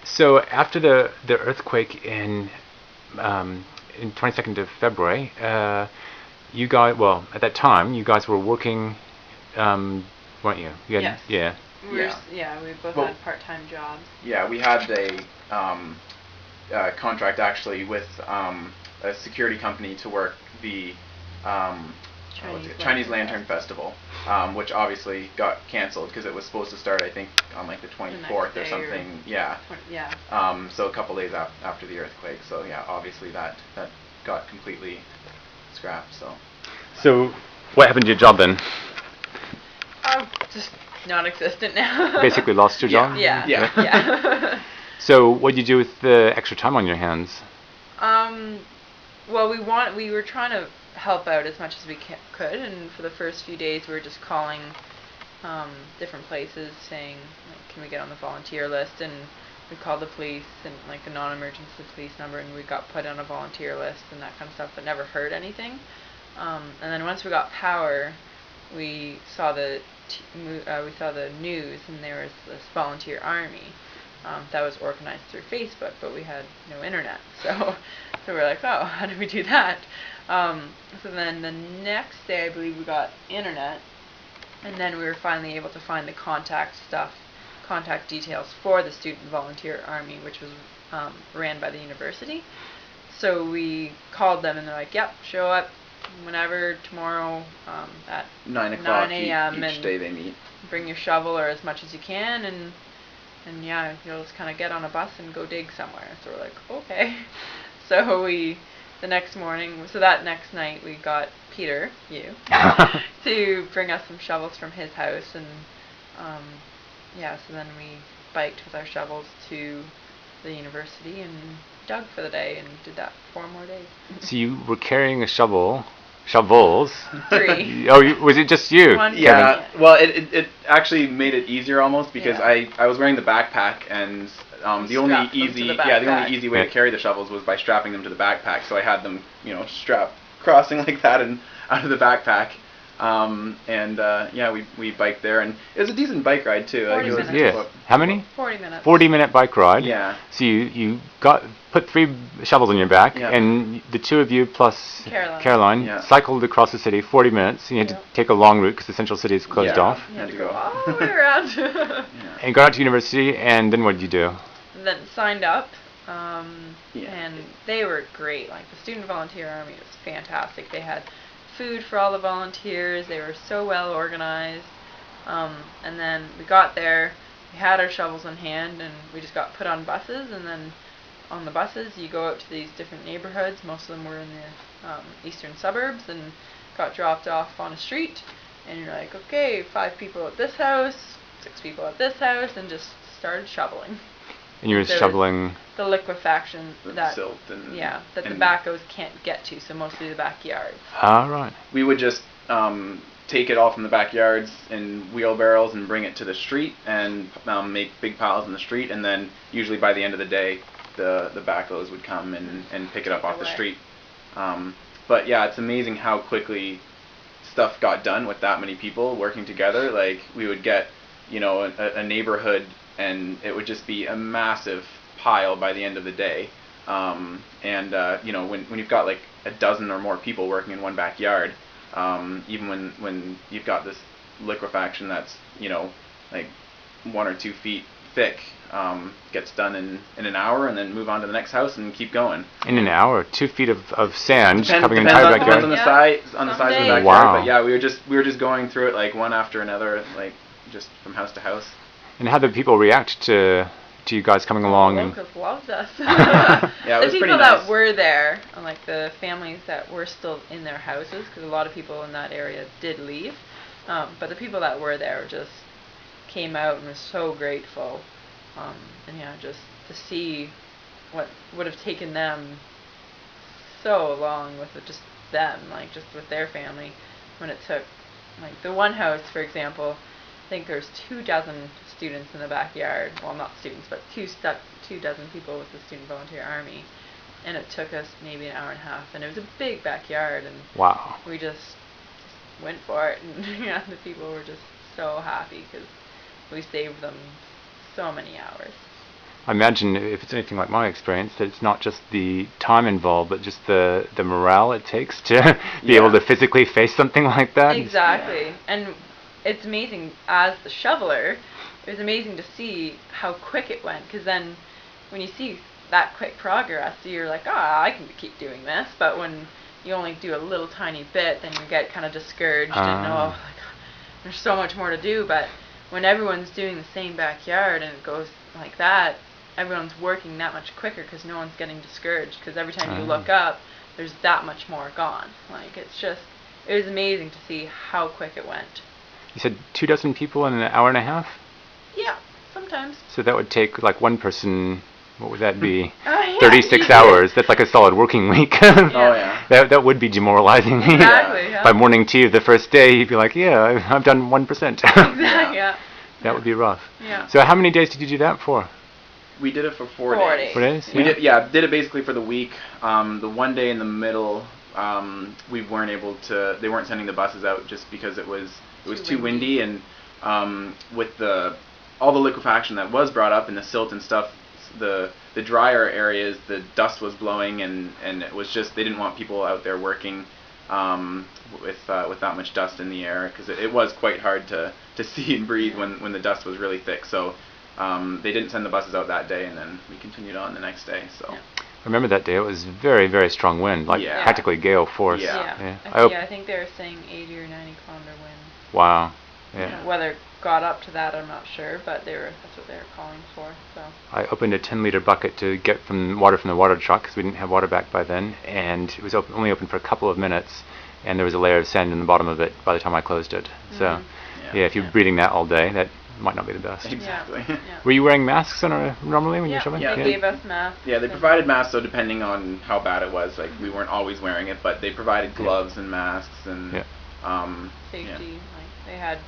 So after the earthquake in 22nd of February, you guys, well, at that time, you guys were working, weren't you? Yes. Yeah. We both had part-time jobs. Yeah, we had a contract actually with a security company to work the Chinese Lantern Festival, which obviously got canceled because it was supposed to start, I think, on like the 24th or something. Yeah. So a couple days after the earthquake. So yeah, obviously that got completely scrapped. So what happened to your job then? Just non-existent now. Basically lost your job? Yeah. So what did you do with the extra time on your hands? Well, we were trying to help out as much as we could, and for the first few days we were just calling different places saying, like, can we get on the volunteer list, and we called the police and like a non-emergency police number, and we got put on a volunteer list and that kind of stuff, but never heard anything. And then once we got power, we saw the news, and there was this volunteer army that was organized through Facebook, but we had no internet, so we're like, oh, how do we do that? So then the next day, I believe, we got internet, and then we were finally able to find the contact details for the student volunteer army, which was ran by the university. So we called them, and they're like, yep, show up whenever tomorrow at 9 o'clock 9 a.m. each day they meet. Bring your shovel or as much as you can, and yeah, you'll just kind of get on a bus and go dig somewhere. So we're like, okay. So that next night we got Peter, to bring us some shovels from his house, and so then we biked with our shovels to the university and dug for the day, and did that for 4 more days. So you were carrying shovels. 3. Was it just you? One. Yeah. Well, it actually made it easier almost because I was wearing the backpack, and the only easy way to carry the shovels was by strapping them to the backpack. So I had them, strapped crossing like that and out of the backpack. We biked there, and it was a decent bike ride too. 40 minutes. Yeah. How many? 40 minutes. 40-minute bike ride. Yeah. So you put 3 shovels on your back, and the 2 of you plus Caroline cycled across the city 40 minutes. You had to take a long route because the central city is closed off. You had to go all the way around. And got out to university, and then what did you do? Then signed up, and they were great. Like, the student volunteer army was fantastic. They had food for all the volunteers. They were so well organized. And then we got there, we had our shovels in hand, and we just got put on buses, and then on the buses you go out to these different neighborhoods. Most of them were in the eastern suburbs, and got dropped off on a street, and you're like, okay, 5 people at this house, 6 people at this house, and just started shoveling. And you were shoveling the liquefaction that silt and the backhoes can't get to, so mostly the backyards. Ah, right. We would just take it all from the backyards in wheelbarrows and bring it to the street and make big piles in the street, and then usually by the end of the day the backhoes would come and pick it up off the street. But yeah, it's amazing how quickly stuff got done with that many people working together. Like, we would get a neighborhood, and it would just be a massive pile by the end of the day. When you've got like a dozen or more people working in one backyard, even when you've got this liquefaction that's like 1 or 2 feet thick, gets done in an hour, and then move on to the next house and keep going. In an hour, 2 feet of sand covering an entire entire backyard. Depends on the size of the backyard. Wow. But yeah, we were just going through it like one after another, like just from house to house. And how did people react to you guys coming along? Locals loved us. Yeah, it was the people pretty nice. that were there, like the families that were still in their houses, because a lot of people in that area did leave, but the people that were there just came out and were so grateful. Just to see what would have taken them so long with just them, like just with their family, when it took, like the one house, for example, I think there's 2 dozen students in the backyard. Well, not students, but 2 dozen people with the student volunteer army, and it took us maybe an hour and a half, and it was a big backyard, and wow, we just went for it, and the people were just so happy because we saved them so many hours. I imagine if it's anything like my experience, that it's not just the time involved, but just the morale it takes to be able to physically face something like that. Exactly. And it's amazing, as the shoveler, it was amazing to see how quick it went, because then when you see that quick progress, you're like, I can keep doing this. But when you only do a little tiny bit, then you get kind of discouraged and, oh my God, there's so much more to do. But when everyone's doing the same backyard and it goes like that, everyone's working that much quicker because no one's getting discouraged, because every time you look up, there's that much more gone. Like, it was amazing to see how quick it went. You said 24 people in an hour and a half? Yeah, sometimes. So that would take like one person, what would that be? 36 hours. That's like a solid working week. That would be demoralizing. Exactly. By morning tea the first day, you'd be like, I've done 1%. Exactly. Yeah. That would be rough. Yeah. So how many days did you do that for? We did it for 4 days. 4 days? We did it basically for the week. The one day in the middle, we weren't able to. They weren't sending the buses out just because it was too windy, and with all the liquefaction that was brought up and the silt and stuff, the drier areas, the dust was blowing, and it was just, they didn't want people out there working with that much dust in the air, because it was quite hard to see and breathe when the dust was really thick. So they didn't send the buses out that day, and then we continued on the next day. So I remember that day. It was very, very strong wind, like practically gale force. I think they were saying 80 or 90 kilometer wind. Wow. Yeah. Whether it got up to that, I'm not sure, but that's what they were calling for. So I opened a 10-liter bucket to get water from the water truck, because we didn't have water back by then, and it was only open for a couple of minutes, and there was a layer of sand in the bottom of it by the time I closed it. So if you're breathing that all day, that might not be the best. Exactly. Were you wearing masks normally when you were shoveling? They gave us masks. Yeah, they provided masks, so depending on how bad it was, like, we weren't always wearing it, but they provided gloves and masks and safety. Like, they had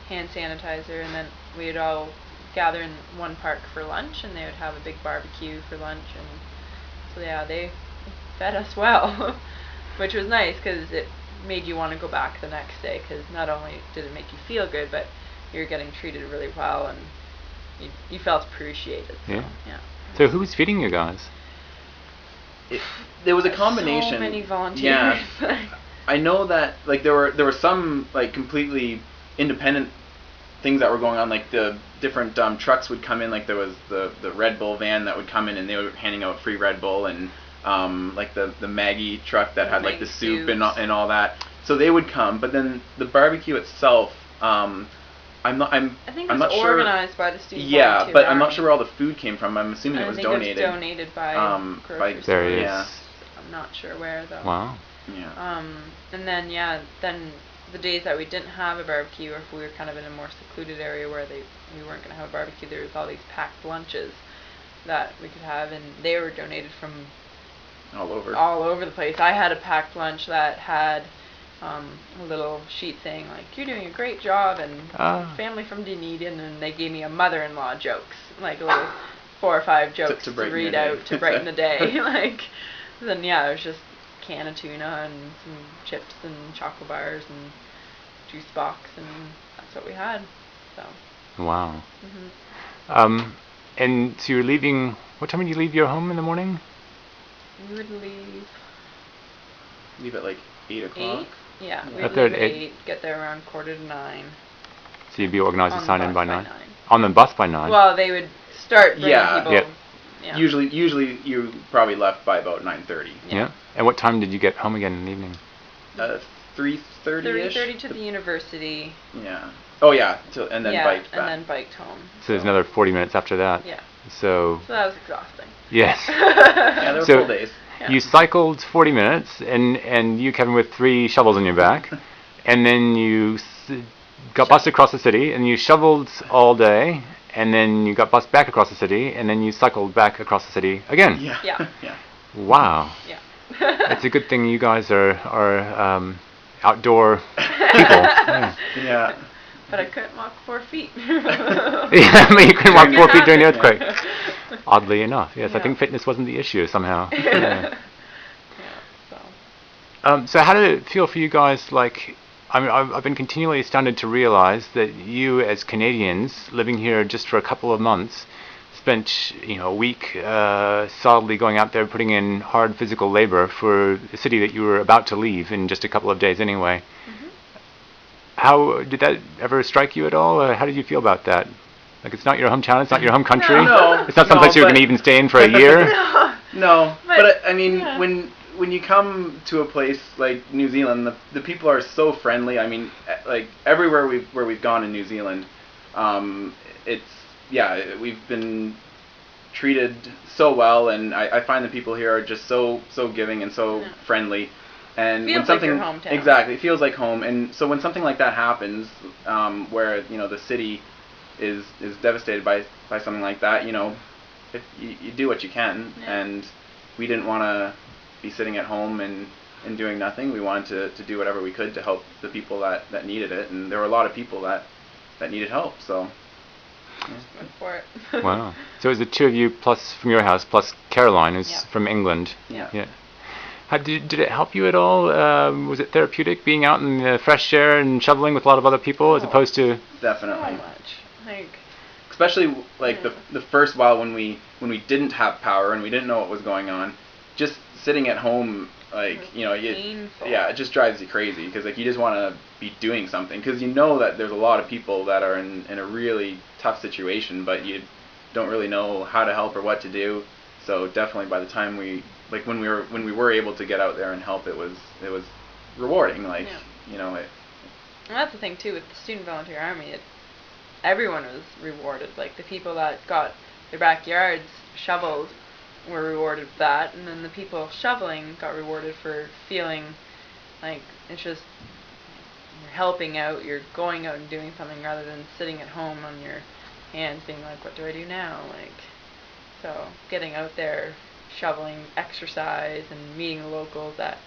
hand sanitizer, and then we'd all gather in one park for lunch, and they would have a big barbecue for lunch, and so they fed us well, which was nice, because it made you want to go back the next day, because not only did it make you feel good, but you're getting treated really well, and you felt appreciated. So who was feeding you guys? There was a combination. So many volunteers. I know that, like, there were some, like, completely independent things that were going on. Like, the different trucks would come in. Like, there was the Red Bull van that would come in, and they were handing out free Red Bull, and like the Maggie truck that had like the soup and all that. So they would come, but then the barbecue itself, I think it was organized by the student volunteer but I'm not sure where all the food came from. I'm assuming it was donated. It was donated by various. Yeah. I'm not sure where though. Wow. Yeah. And then then the days that we didn't have a barbecue, or if we were kind of in a more secluded area where we weren't going to have a barbecue, there was all these packed lunches that we could have, and they were donated from all over the place. I had a packed lunch that had a little sheet saying, like, "You're doing a great job," and family from Dunedin, and they gave me a mother-in-law jokes, like a little 4 or 5 jokes to read out to brighten the day. Like, then it was just can of tuna and some chips and chocolate bars and juice box, and that's what we had. So. Wow. And so you're leaving. What time would you leave your home in the morning? We would leave at like 8 o'clock. 8? Yeah, we'd leave at 8, get there around 8:45. So you'd be organized to sign in by 9? On the bus by 9? Well, they would start bringing people. Yep. Yeah. Usually you probably left by about 9:30. Yeah. And what time did you get home again in the evening? 3:30ish. 3:30 to the university. Yeah. Oh yeah. And then biked back. And then biked home. So there's another 40 minutes after that. Yeah. So that was exhausting. Yes. Yeah, they were full days. Yeah. You cycled 40 minutes, and you, Kevin, with 3 shovels on your back, and then you got bused across the city, and you shoveled all day, and then you got bused back across the city, and then you cycled back across the city again. Yeah. Wow. Yeah. It's a good thing you guys are outdoor people. Yeah. But I couldn't walk 4 feet. Yeah, but you couldn't walk 4 feet during the earthquake. Oddly enough, yes. Yeah. I think fitness wasn't the issue somehow. Yeah. So how did it feel for you guys? Like, I mean, I've been continually astounded to realize that you, as Canadians living here just for a couple of months, spent a week solidly going out there, putting in hard physical labor for a city that you were about to leave in just a couple of days anyway. Mm-hmm. How did that ever strike you at all? How did you feel about that? Like, it's not your hometown, it's not your home country. No, it's not some place you're going to even stay in for a year. No, but I mean, yeah. when you come to a place like New Zealand, the people are so friendly. I mean, like everywhere where we've gone in New Zealand, we've been treated so well, and I find the people here are just so giving and so friendly. And feels when something like your hometown. exactly, it feels like home. And so when something like that happens, where the city is devastated by something like that, if you do what you can, and we didn't want to be sitting at home and doing nothing. We wanted to do whatever we could to help the people that needed it, and there were a lot of people that needed help. So went for it. Wow. So it was the two of you plus from your house plus Caroline, who's from England. Yeah. How did it help you at all? Was it therapeutic being out in the fresh air and shoveling with a lot of other people as opposed to? Definitely. So much. Like, especially like the first while when we didn't have power and we didn't know what was going on, just sitting at home, like painful. it just drives you crazy because like you just want to be doing something because that there's a lot of people that are in a really tough situation, but you don't really know how to help or what to do. So definitely by the time when we were able to get out there and help, it was rewarding. Like And that's the thing too with the Student Volunteer Army. Everyone was rewarded. Like the people that got their backyards shoveled were rewarded for that, and then the people shoveling got rewarded for feeling like it's just you're helping out, you're going out and doing something rather than sitting at home on your hands being like, what do I do now? Like, so getting out there, shoveling, exercise, and meeting the locals that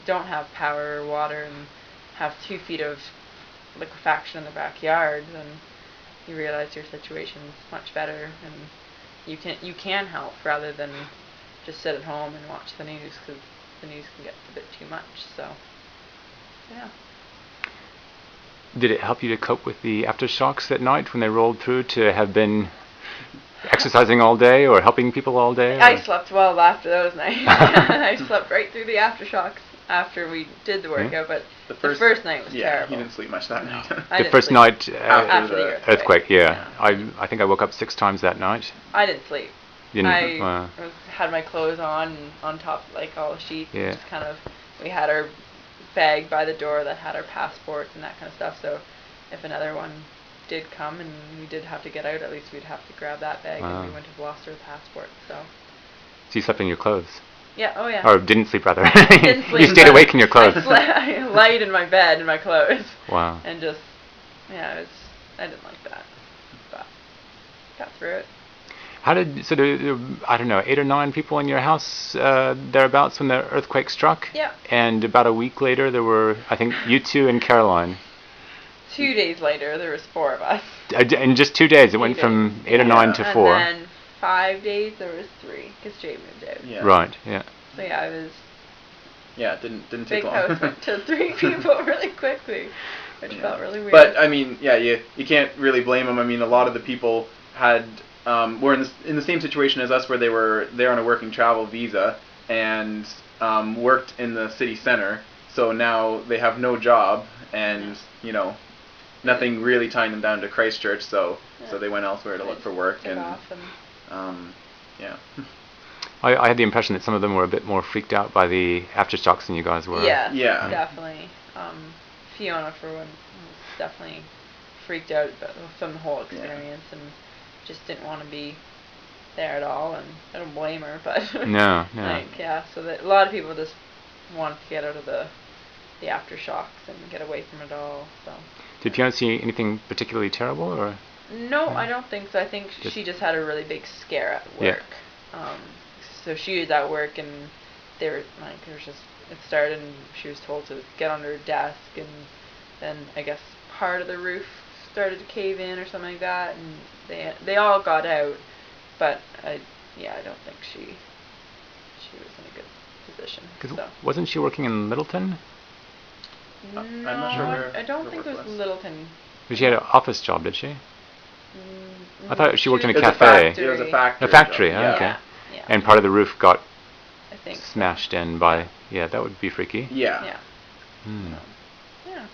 don't have power or water and have 2 feet of liquefaction in the backyard, then you realize your situation's much better and you can help rather than just sit at home and watch the news because the news can get a bit too much. So, yeah. Did it help you to cope with the aftershocks at night when they rolled through to have been exercising all day or helping people all day? I slept well after those nights. I slept right through the aftershocks after we did the workout, but the first night was terrible. You didn't sleep much that night. The first night after the earthquake, I think I woke up 6 times that night. I didn't sleep. I had my clothes on top, like all the sheets. Yeah. Just kind of, we had our bag by the door that had our passports and that kind of stuff. So if another one did come and we did have to get out, at least we'd have to grab that bag and we wouldn't have lost our passport. So you slept in your clothes? Yeah, oh yeah. Or didn't sleep, rather. Didn't sleep. You stayed awake in your clothes. I laid in my bed in my clothes. Wow. And just, I didn't like that. But got through it. How did, so there, I don't know, 8 or 9 people in your house thereabouts when the earthquake struck? Yeah. And about a week later there were, I think, you 2 and Caroline. 2 days later there was 4 of us. In just 2 days it went from 8 or 9 to 4. And then 5 days there was 3 because Jay moved out. Yeah. Right, yeah. So it was... Yeah, it didn't take big long. house went to 3 people really quickly, which felt really weird. But I mean, you can't really blame them. I mean, a lot of the people were in the same situation as us, where they were there on a working travel visa and worked in the city center. So now they have no job and nothing really tying them down to Christchurch. So they went elsewhere to look for work yeah. I had the impression that some of them were a bit more freaked out by the aftershocks than you guys were. Yeah, yeah, definitely. Fiona, for one, was definitely freaked out from the whole experience and just didn't want to be there at all. And I don't blame her, but no. So that a lot of people just wanted to get out of the aftershocks and get away from it all. So. Did Fiona see anything particularly terrible, or? No, I don't think so. I think she just had a really big scare at work. Yeah. So she was at work and they were like, it started and she was told to get under her desk, and then I guess part of the roof started to cave in or something like that, and they all got out, but I don't think she was in a good position. So. Wasn't she working in Littleton? No, I'm not sure I don't think it was Littleton. She had an office job, did she? I thought she worked in a It was cafe. It was a factory. A factory, yeah. okay. Yeah. And part of the roof got I think. smashed in by. Yeah, that would be freaky. Yeah. Yeah. Hmm. Yeah.